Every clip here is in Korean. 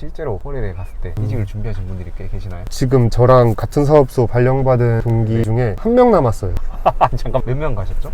실제로 코레일에 갔을 때 이직을 준비하신 분들이 꽤 계시나요? 지금 저랑 같은 사업소 발령받은 동기 중에 한 명 남았어요. 잠깐 몇 명 가셨죠?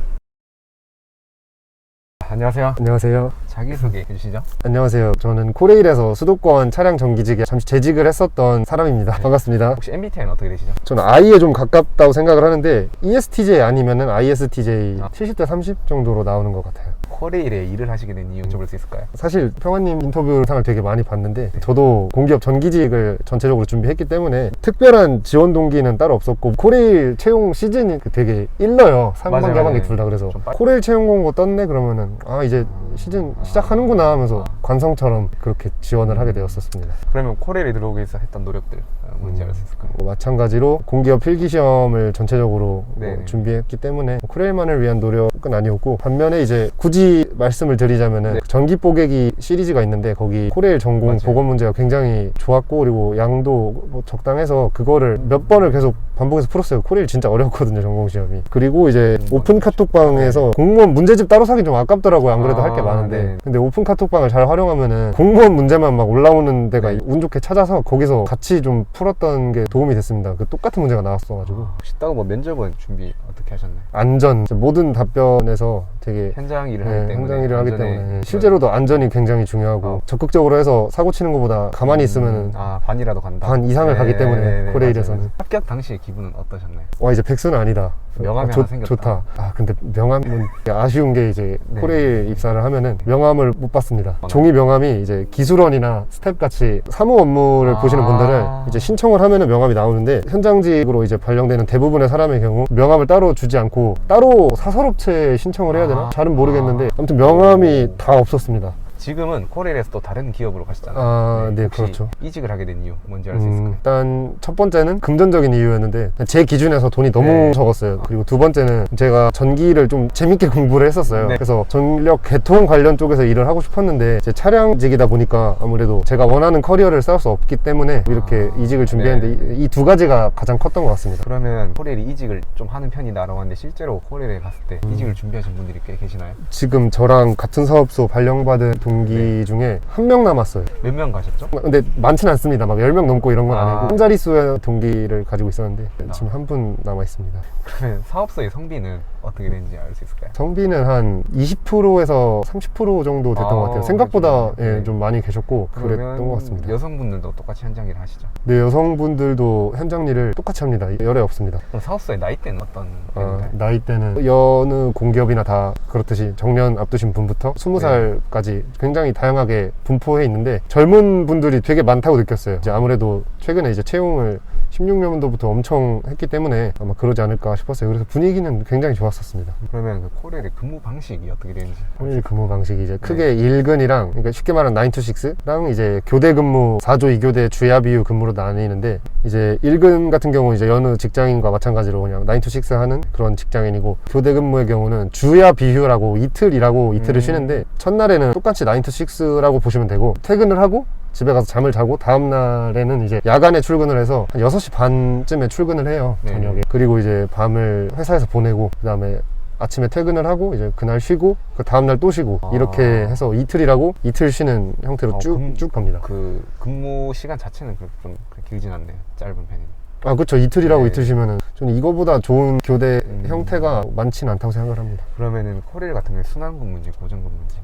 안녕하세요. 안녕하세요. 자기소개 해주시죠. 안녕하세요. 저는 코레일에서 수도권 차량 정기직에 잠시 재직을 했었던 사람입니다. 반갑습니다. 혹시 MBTI는 어떻게 되시죠? 저는 I에 좀 가깝다고 생각을 하는데 ESTJ 아니면은 ISTJ 70대 30 정도로 나오는 것 같아요. 코레일에 일을 하시게 된 이유 여쭤볼 수 있을까요? 사실 평화님 인터뷰 상을 되게 많이 봤는데 저도 공기업 전기직을 전체적으로 준비했기 때문에 특별한 지원 동기는 따로 없었고 코레일 채용 시즌이 되게 일러요. 상반기 하반기 둘 다. 그래서 코레일 채용 공고 떴네 그러면은 아 이제 시즌 시작하는구나 하면서 관성처럼 그렇게 지원을 하게 되었었습니다. 그러면 코레일에 들어오기 위해서 했던 노력들 뭔지 알 수 있을까요? 마찬가지로 공기업 필기시험을 전체적으로 네네. 준비했기 때문에 코레일만을 위한 노력은 아니었고, 반면에 이제 굳이 말씀을 드리자면은 네. 전기 뽀개기 시리즈가 있는데 거기 코레일 전공 맞아요. 보건 문제가 굉장히 좋았고, 그리고 양도 뭐 적당해서 그거를 몇 번을 계속 반복해서 풀었어요. 코레일 진짜 어렵거든요, 전공 시험이. 그리고 이제 오픈 카톡방에서 공무원 문제집 따로 사기 좀 아깝더라고요. 안 그래도 할 게 많은데. 네. 근데 오픈 카톡방을 잘 활용하면은 공무원 문제만 막 올라오는 데가 네. 운 좋게 찾아서 거기서 같이 좀 풀었던 게 도움이 됐습니다. 그 똑같은 문제가 나왔어가지고. 혹시 따로 뭐 면접은 준비 어떻게 하셨나요? 안전, 모든 답변에서 되게 현장 일을 네, 하기 때문에 현장 일을 하기 안전에- 때문에 실제로도 안전이 굉장히 중요하고 적극적으로 해서 사고 치는 것보다 가만히 있으면 반이라도 간다. 반 이상을 가기 때문에 코레일에서는. 맞아요. 합격 당시의 기분은 어떠셨나요? 와 이제 백수는 아니다. 명함이 하나 생겼다. 좋다. 아 근데 명함은 아쉬운 게 이제 네. 코레일 입사를 하면은 명함을 못 받습니다. 종이 명함이 이제 기술원이나 스텝 같이 사무 업무를 보시는 분들은 이제 신청을 하면은 명함이 나오는데, 현장직으로 이제 발령되는 대부분의 사람의 경우 명함을 따로 주지 않고 따로 사설업체에 신청을 해야 되나? 잘은 모르겠는데 아무튼 명함이 다 없었습니다. 지금은 코레일에서 또 다른 기업으로 가셨잖아요. 네, 혹시 그렇죠. 이직을 하게 된 이유 뭔지 알 수 있을까요? 일단 첫 번째는 금전적인 이유였는데 제 기준에서 돈이 너무 네. 적었어요. 그리고 두 번째는 제가 전기를 좀 재밌게 공부를 했었어요. 네. 그래서 전력 개통 관련 쪽에서 일을 하고 싶었는데 제 차량직이다 보니까 아무래도 제가 원하는 커리어를 쌓을 수 없기 때문에 이렇게 이직을 준비했는데 이 두 가지가 가장 컸던 것 같습니다. 그러면 코레일이 이직을 좀 하는 편이다라고 하는데 실제로 코레일에 갔을 때 이직을 준비하신 분들이 꽤 계시나요? 지금 저랑 같은 사업소 발령받은 동기 중에 한 명 남았어요. 몇 명 가셨죠? 근데 많진 않습니다. 막 10명 넘고 이런 건 아니고 한 자릿수의 동기를 가지고 있었는데 지금 한 분 남아 있습니다. 그러면 사업소의 성비는 어떻게 되는지 알 수 있을까요? 성비는 한 20%에서 30% 정도 됐던 것 같아요. 생각보다 네. 좀 많이 계셨고 그랬던 그러면 것 같습니다. 여성분들도 똑같이 현장 일을 하시죠? 네, 여성분들도 현장 일을 똑같이 합니다. 열애 없습니다. 그럼 사업소의 나이대는 어떤 편인가요? 나이대는 여느 공기업이나 다 그렇듯이 정년 앞두신 분부터 20살까지 굉장히 다양하게 분포해 있는데, 젊은 분들이 되게 많다고 느꼈어요. 이제 아무래도 최근에 이제 채용을 16년도부터 엄청 했기 때문에 아마 그러지 않을까 싶었어요. 그래서 분위기는 굉장히 좋았었습니다. 그러면 그 코레일의 근무 방식이 어떻게 되는지 코레일 근무 방식이 이제 크게 1근이랑, 그러니까 쉽게 말하면 9to6랑 이제 교대 근무 4조 2교대 주야 비유 근무로 나뉘는데, 이제 1근 같은 경우는 이제 여느 직장인과 마찬가지로 그냥 9to6 하는 그런 직장인이고, 교대 근무의 경우는 주야 비휴라고 이틀 일하고 이틀을 쉬는데, 첫날에는 똑같이 9to6라고 보시면 되고, 퇴근을 하고 집에 가서 잠을 자고 다음날에는 이제 야간에 출근을 해서 한 6시 반쯤에 출근을 해요. 네. 저녁에. 그리고 이제 밤을 회사에서 보내고 그 다음에 아침에 퇴근을 하고 이제 그날 쉬고 그 다음날 또 쉬고 이렇게 해서 이틀이라고 이틀 쉬는 형태로 쭉 갑니다. 그 근무 시간 자체는 좀 길진 않네요. 짧은 편이네. 그렇죠. 이틀이라고 네. 이틀 쉬면은 저는 이거보다 좋은 교대 형태가 많지는 않다고 생각을 합니다. 그러면은 코레일 같은 경우에 순환 근무인지 고정 근무인지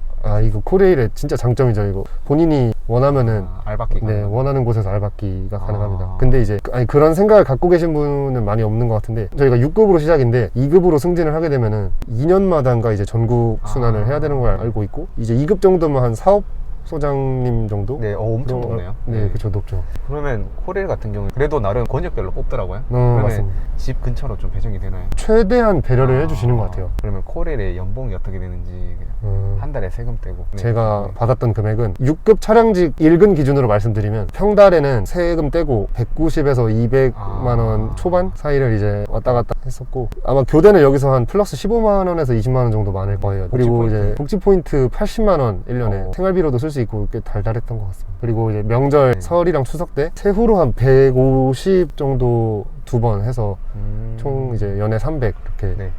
이거 코레일의 진짜 장점이죠. 이거 본인이 원하면은 알바끼 네, 원하는 곳에서 알바끼가 가능합니다. 아. 근데 이제 그런 생각을 갖고 계신 분은 많이 없는 것 같은데, 저희가 6급으로 시작인데 2급으로 승진을 하게 되면은 2년마다인가 이제 전국 순환을 해야 되는 걸 알고 있고, 이제 2급 정도면 한 사업소장님 정도? 네, 엄청 높네요. 네, 그렇죠. 높죠. 그러면 코레일 같은 경우는 그래도 나름 권역별로 뽑더라고요. 그러면 맞습니다. 집 근처로 좀 배정이 되나요? 최대한 배려를 해주시는 것 같아요. 그러면 코레일의 연봉이 어떻게 되는지 그냥 한 달에 세금 떼고 제가 받았던 금액은 6급 차량직 1근 기준으로 말씀드리면 평달에는 세금 떼고 190에서 200만 원 초반 사이를 이제 왔다 갔다 했었고, 아마 교대는 여기서 한 플러스 15만 원에서 20만 원 정도 많을 거예요. 그리고 이제 복지 포인트 80만 원 1년에 생활비로도 쓸 수 있고 꽤 달달했던 것 같습니다. 그리고 이제 명절 설이랑 추석 때 세후로 한 150 정도 두 번 해서 총 이제 연애 300 이렇게. 네.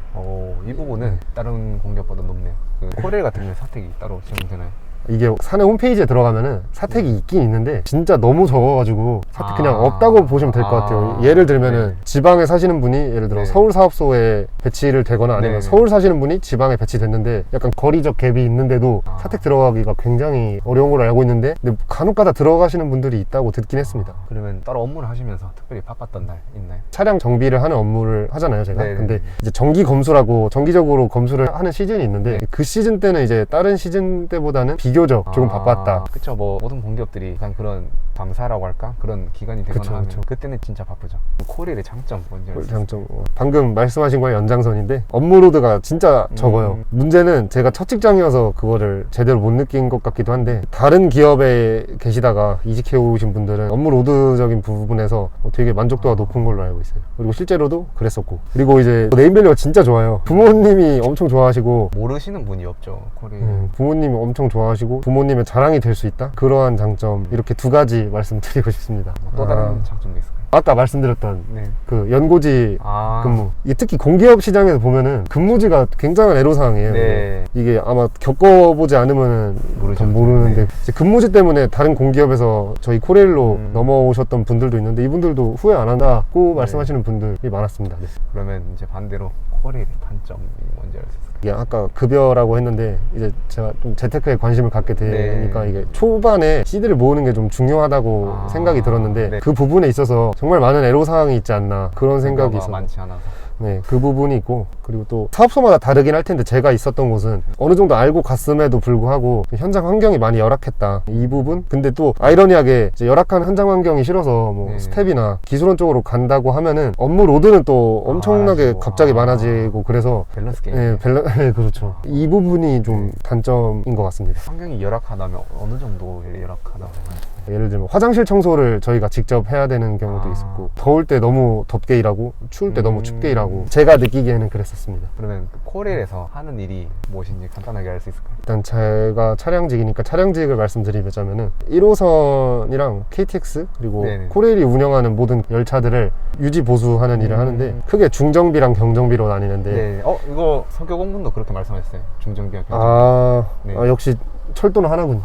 이 부분은 다른 공기업보다 높네요. 그 코레일 같은 경우에 사택이 따로 제공되나요? 이게 사내 홈페이지에 들어가면은 사택이 있긴 있는데 진짜 너무 적어가지고 사택 그냥 없다고 보시면 될 것 같아요. 예를 들면은 네. 지방에 사시는 분이 예를 들어 네. 서울 사업소에 배치를 되거나 아니면 네. 서울 사시는 분이 지방에 배치됐는데 약간 거리적 갭이 있는데도 사택 들어가기가 굉장히 어려운 걸로 알고 있는데 근데 간혹가다 들어가시는 분들이 있다고 듣긴 했습니다. 그러면 따로 업무를 하시면서 특별히 바빴던 날 있나요? 차량 정비를 하는 업무를 하잖아요, 제가. 네네. 근데 이제 정기 검수라고 정기적으로 검수를 하는 시즌이 있는데 그 시즌 때는 이제 다른 시즌 때보다는 비교적 조금 바빴다. 그쵸. 뭐 모든 공기업들이 약간 그런 감사라고 할까? 그런 기간이 되거나 그쵸, 하면 그쵸. 그때는 진짜 바쁘죠. 코레일의 장점 뭔지 알수 있어요? 장점 방금 말씀하신 거의 연장선인데 업무로드가 진짜 적어요. 문제는 제가 첫 직장이어서 그거를 제대로 못 느낀 것 같기도 한데 다른 기업에 계시다가 이직해 오신 분들은 업무로드적인 부분에서 되게 만족도가 높은 걸로 알고 있어요. 그리고 실제로도 그랬었고 그리고 이제 네임밸류가 진짜 좋아요. 부모님이 엄청 좋아하시고 모르시는 분이 없죠, 코레일. 부모님이 엄청 좋아하시고 부모님의 자랑이 될 수 있다? 그러한 장점 이렇게 두 가지 말씀드리고 싶습니다. 또 다른 장점도 있을까요? 아까 말씀드렸던 네. 그 연고지 아, 근무 이게 특히 공기업 시장에서 보면은 근무지가 굉장한 애로사항이에요. 네. 이게 아마 겪어보지 않으면은 모르죠. 모르는데 네. 이제 근무지 때문에 다른 공기업에서 저희 코레일로 넘어오셨던 분들도 있는데 이분들도 후회 안 한다고 말씀하시는 분들이 많았습니다. 네. 그러면 이제 반대로 코레일의 단점이 뭔지 알 수 있을까요? 이게 아까 급여라고 했는데 이제 제가 좀 재테크에 관심을 갖게 되니까 네. 이게 초반에 시드를 모으는 게 좀 중요하다고 생각이 들었는데 네. 그 부분에 있어서 정말 많은 애로사항이 있지 않나 그런 생각이 급여가 있어요. 많지 않아서. 네, 그 부분이 있고 그리고 또 사업소마다 다르긴 할 텐데 제가 있었던 곳은 어느 정도 알고 갔음에도 불구하고 현장 환경이 많이 열악했다 이 부분. 근데 또 아이러니하게 이제 열악한 현장 환경이 싫어서 뭐 네. 스텝이나 기술원 쪽으로 간다고 하면은 업무 로드는 또 엄청나게 많아지고. 갑자기 많아지고 그래서 밸런스 게임. 네, 네, 그렇죠. 이 부분이 좀 단점인 것 같습니다. 환경이 열악하다면 어느 정도 열악하다고 하나요? 예를 들면 화장실 청소를 저희가 직접 해야 되는 경우도 있었고 더울 때 너무 덥게 일하고 추울 때 너무 춥게 일하고 제가 느끼기에는 그랬었습니다. 그러면 그 코레일에서 하는 일이 무엇인지 간단하게 알 수 있을까요? 일단 제가 차량직이니까 차량직을 말씀드리자면은 1호선이랑 KTX 그리고 네네. 코레일이 운영하는 모든 열차들을 유지 보수하는 일을 하는데 크게 중정비랑 경정비로 나뉘는데 네. 이거 석유 공군도 그렇게 말씀하셨어요. 중정비와 경정비. 네. 역시 철도는 하나군요.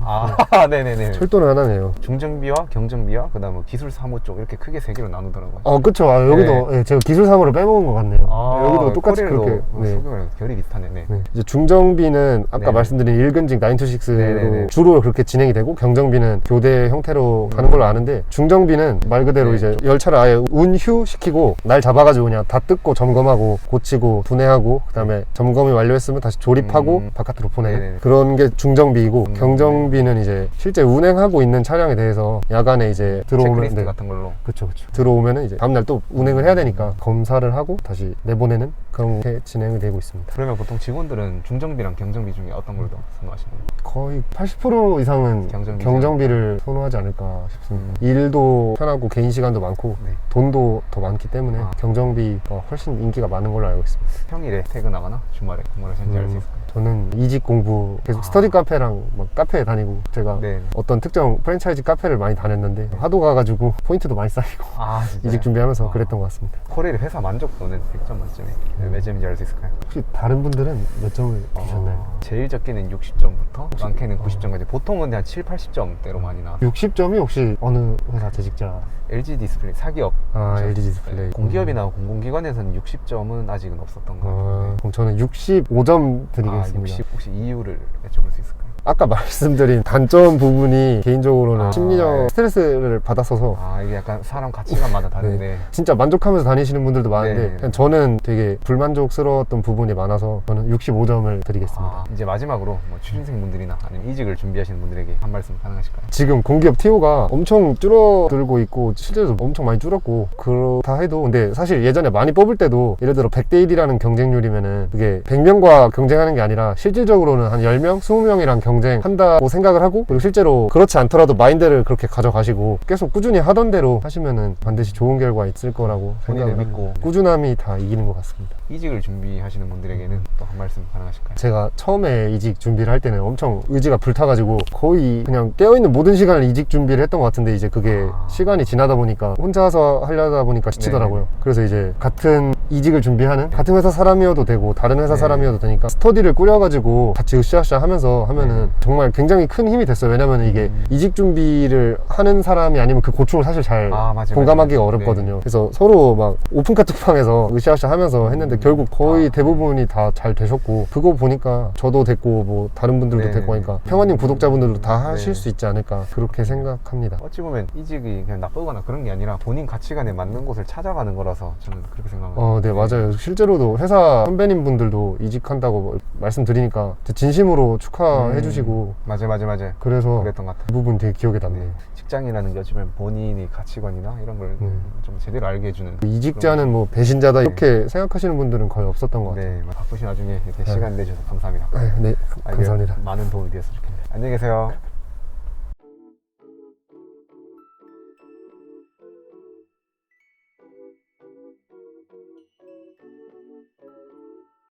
네네네. 철도는 하나네요. 중정비와 경정비와 그다음 기술 사무 쪽 이렇게 크게 세 개로 나누더라고요. 그쵸. 여기도 예, 제가 기술 사무를 빼먹은 것 같네요. 여기도 똑같이 코레일도 그렇게. 네. 석유랑 결이 비슷하네. 네. 네. 이제 중정비는 아까 네네. 말씀드린 1근직 9to6로 네네네. 주로 그렇게 진행이 되고 경정비는 교대 형태로 가는 걸로 아는데 중정비는 말 그대로 네. 이제 열차를 아예 운휴 시키고 날 잡아가지고 그냥 다 뜯고 점검하고 고치고 분해하고 그 다음에 점검이 완료했으면 다시 조립하고 바깥으로 보내는 네네. 그런 게 중정비이고 경정비는 이제 실제 운행하고 있는 차량에 대해서 야간에 이제 들어오면 체크리스트 같은 걸로. 그쵸. 들어오면은 이제 다음날 또 운행을 해야 되니까 검사를 하고 다시 내보내는 그런 게 진행이 되고 있습니다. 그러면 보통 직원들은 중정비랑 경정비 중에 어떤 걸 더 선호하시나요? 거의 80% 이상은 경정비죠. 경정비를 선호하지 않을까 싶습니다. 일도 편하고 개인 시간도 많고 네. 돈도 더 많기 때문에 경정비가 훨씬 인기가 많은 걸로 알고 있습니다. 평일에 퇴근하거나 주말에 근무를 하시는지 알 수 있을까요? 저는 이직 공부 계속 스터디 카페랑 막 카페에 다니고 제가 네. 어떤 특정 프랜차이즈 카페를 많이 다녔는데 하도 가가지고 포인트도 많이 쌓이고 진짜요? 이직 준비하면서 그랬던 것 같습니다. 코레일 회사 만족도는 100점 만점에 몇 점인지 알 수 있을까요? 혹시 다른 분들은 몇 점을 주셨나요? 제일 적게는 60점부터 많게는 90점까지 보통은 한 7, 80점대로 많이 나와요. 60점이 혹시 어느 회사 재직자? LG 디스플레이 사기업. LG 디스플레이. 공기업이나 공공기관에서는 60점은 아직은 없었던 것 같아요. 그럼 저는 65점 드리겠습니다. 60 혹시 이유를 여쭤볼 수 있을까요? 아까 말씀드린 단점 부분이 개인적으로는 심리적 네. 스트레스를 받았어서 이게 약간 사람 가치관마다 다른데. 진짜 만족하면서 다니시는 분들도 많은데 네. 그냥 저는 되게 불만족스러웠던 부분이 많아서 저는 65점을 드리겠습니다. 이제 마지막으로 뭐 취준생 분들이나 아니면 이직을 준비하시는 분들에게 한 말씀 가능하실까요? 지금 공기업 TO가 엄청 줄어들고 있고 실제로 엄청 많이 줄었고 그렇다 해도 근데 사실 예전에 많이 뽑을 때도 예를 들어 100대 1이라는 경쟁률이면은 그게 100명과 경쟁하는 게 아니라 실질적으로는 한 10명, 20명이랑 경쟁한다고 생각을 하고 그리고 실제로 그렇지 않더라도 마인드를 그렇게 가져가시고 계속 꾸준히 하던 대로 하시면은 반드시 좋은 결과 있을 거라고 본인을 생각을 믿고. 합니다. 꾸준함이 다 이기는 것 같습니다. 이직을 준비하시는 분들에게는 또 한 말씀 가능하실까요? 제가 처음에 이직 준비를 할 때는 엄청 의지가 불타가지고 거의 그냥 깨어있는 모든 시간을 이직 준비를 했던 것 같은데 이제 그게 시간이 지나다 보니까 혼자서 하려다 보니까 지치더라고요. 네. 그래서 이제 같은 이직을 준비하는 같은 회사 사람이어도 되고 다른 회사 네. 사람이어도 되니까 스터디를 꾸려가지고 같이 으쌰으쌰 하면서 하면은 보면 정말 굉장히 큰 힘이 됐어요. 왜냐면 이게 이직 준비를 하는 사람이 아니면 그 고충을 사실 잘 맞아요, 공감하기가 맞아요. 어렵거든요. 네. 그래서 서로 막 오픈 카톡방에서 으쌰으쌰 하면서 했는데 결국 거의 대부분이 다 잘 되셨고, 그거 보니까 저도 됐고 뭐 다른 분들도 네. 됐고 하니까 평화님 구독자분들도 다 하실 네. 수 있지 않을까 그렇게 생각합니다. 어찌 보면 이직이 그냥 나쁘거나 그런 게 아니라 본인 가치관에 맞는 곳을 찾아가는 거라서 저는 그렇게 생각합니다. 네, 맞아요. 실제로도 회사 선배님 분들도 이직한다고 말씀드리니까 진심으로 축하해 주시고, 맞아요. 그래서 그랬던 것 같아요. 그 부분 되게 기억에 남네요. 네. 직장이라는 게 어찌 보면 본인의 가치관이나 이런 걸 좀 제대로 알게 해주는 이직자는 뭐 배신자다 이렇게 생각하시는 분들은 거의 없었던 것 같아요. 네, 바쁘신 와중에 이렇게 시간 내주셔서 감사합니다. 네, 감사합니다. 많은 도움이 되었으면 좋겠네요. 안녕히 계세요.